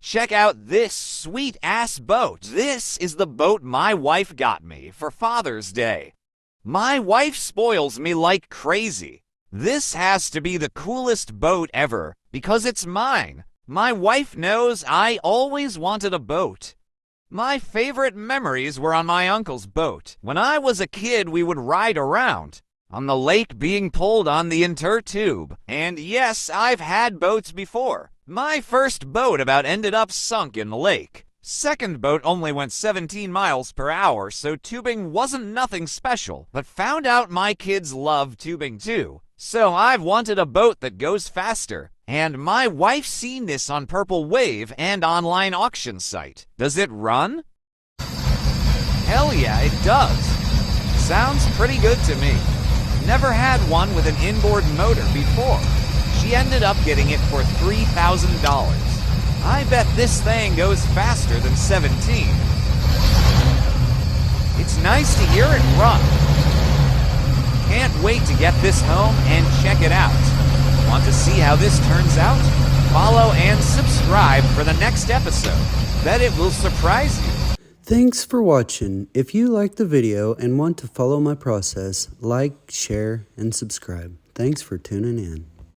Check out this sweet-ass boat. This is the boat my wife got me for Father's Day. My wife spoils me like crazy. This has to be the coolest boat ever because it's mine. My wife knows I always wanted a boat. My favorite memories were on my uncle's boat. When I was a kid, we would ride around on the lake being pulled on the inter-tube. And yes, I've had boats before. My first boat about ended up sunk in the lake. Second boat only went 17 miles per hour, so tubing wasn't nothing special. But found out my kids love tubing too. So I've wanted a boat that goes faster. And my wife's seen this on Purple Wave and online auction site. Does it run? Hell yeah, it does. Sounds pretty good to me. Never had one with an inboard motor before. She ended up getting it for $3,000. I bet this thing goes faster than 17. It's nice to hear it run. Can't wait to get this home and check it out. Want to see how this turns out? Follow and subscribe for the next episode. Bet it will surprise you. Thanks for watching. If you liked the video and want to follow my process, like, share, and subscribe. Thanks for tuning in.